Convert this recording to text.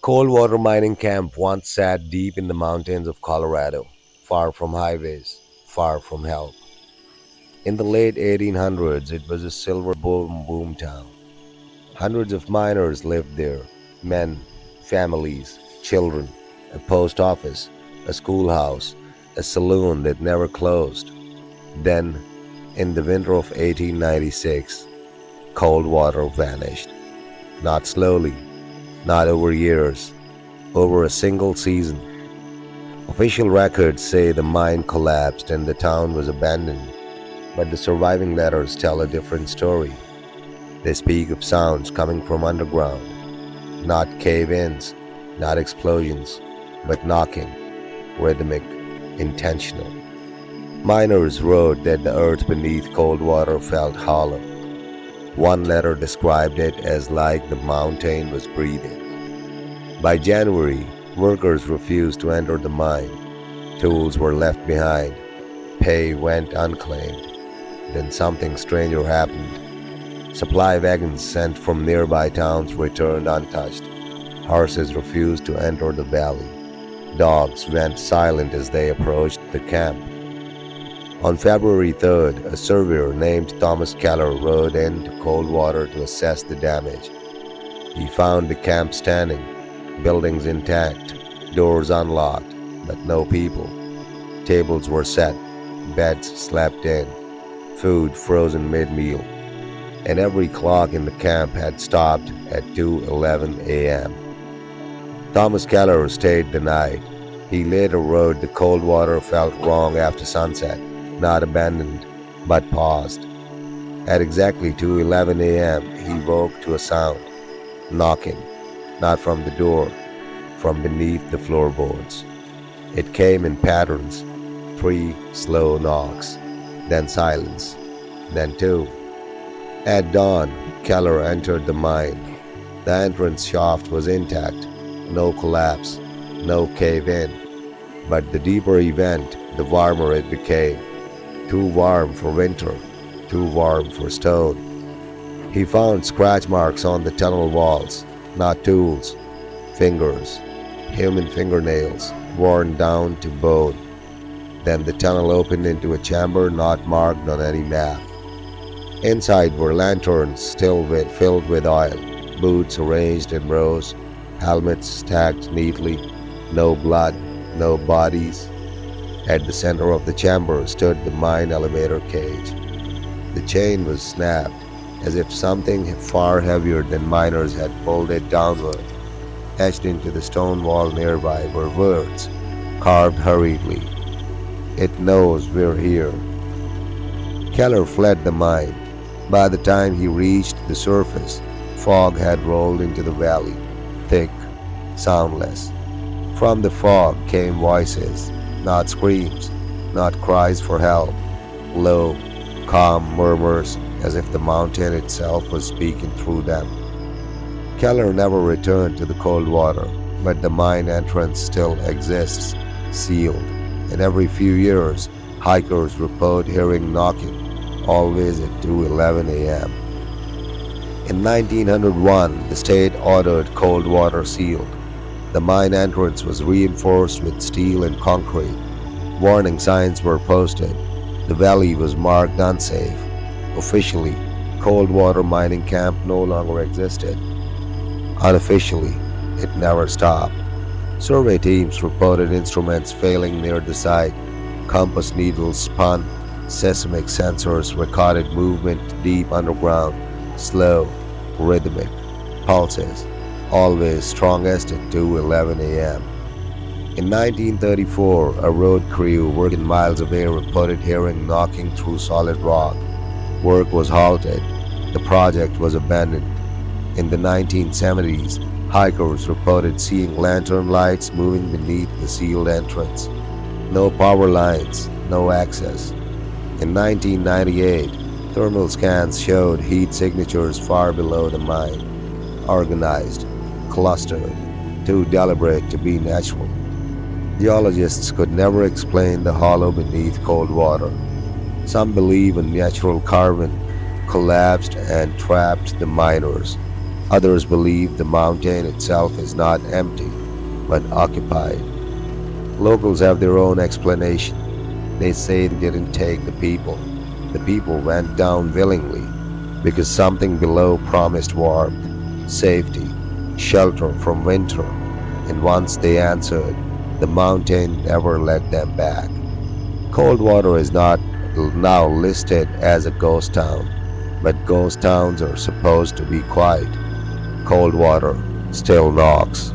Coldwater Mining Camp once sat deep in the mountains of Colorado, far from highways, far from help. In the late 1800s, it was a silver boomtown. Hundreds of miners lived there men, families, children, a post office, a schoolhouse, a saloon that never closed. Then, in the winter of 1896, Coldwater vanished. Not slowly, not over years, over a single season. Official records say the mine collapsed and the town was abandoned, but the surviving letters tell a different story. They speak of sounds coming from underground, not cave-ins, not explosions, but knocking, rhythmic, intentional. Miners wrote that the earth beneath Coldwater felt hollow. One letter described it as like the mountain was breathing. By January, workers refused to enter the mine. Tools were left behind. Pay went unclaimed. Then something stranger happened. Supply wagons sent from nearby towns returned untouched. Horses refused to enter the valley. Dogs went silent as they approached the camp. On February 3rd, a surveyor named Thomas Keller rode into Coldwater to assess the damage. He found the camp standing, buildings intact, doors unlocked, but no people. Tables were set, beds slept in, food frozen mid-meal, and every clock in the camp had stopped at 2:11 a.m. Thomas Keller stayed the night. He later wrote the Coldwater felt wrong after sunset, not abandoned, but paused. At exactly 2:11 a.m., he woke to a sound, knocking, not from the door, from beneath the floorboards. It came in patterns, 3 slow knocks, then silence, then 2. At dawn, Keller entered the mine. The entrance shaft was intact, no collapse, no cave-in. But the deeper he went, the warmer it became. Too warm for winter, too warm for stone. He found scratch marks on the tunnel walls, not tools, fingers, human fingernails, worn down to bone. Then the tunnel opened into a chamber not marked on any map. Inside were lanterns filled with oil, boots arranged in rows, helmets stacked neatly, no blood, no bodies. At the center of the chamber stood the mine elevator cage. The chain was snapped, as if something far heavier than miners had pulled it downward. Etched into the stone wall nearby were words, carved hurriedly. "It knows we're here." Keller fled the mine. By the time he reached the surface, fog had rolled into the valley, thick, soundless. From the fog came voices, not screams, not cries for help, low, calm murmurs as if the mountain itself was speaking through them. Keller never returned to the Coldwater, but the mine entrance still exists, sealed, and every few years, hikers report hearing knocking, always at 2:11 a.m. In 1901, the state ordered Coldwater sealed. The mine entrance was reinforced with steel and concrete. Warning signs were posted. The valley was marked unsafe. Officially, Coldwater Mining Camp no longer existed. Unofficially, it never stopped. Survey teams reported instruments failing near the site. Compass needles spun. Seismic sensors recorded movement deep underground. Slow, rhythmic, pulses, always strongest at 2:11 a.m. In 1934, a road crew working miles away reported hearing knocking through solid rock. Work was halted. The project was abandoned. In the 1970s, hikers reported seeing lantern lights moving beneath the sealed entrance. No power lines, no access. In 1998, thermal scans showed heat signatures far below the mine, organized, clustered, too deliberate to be natural. Geologists could never explain the hollow beneath Coldwater. Some believe a natural cavern collapsed and trapped the miners. Others believe the mountain itself is not empty, but occupied. Locals have their own explanation. They say they didn't take the people. The people went down willingly because something below promised warmth, safety, shelter from winter. And once they answered, the mountain never let them back. Coldwater is not now listed as a ghost town, but ghost towns are supposed to be quiet. Coldwater still knocks.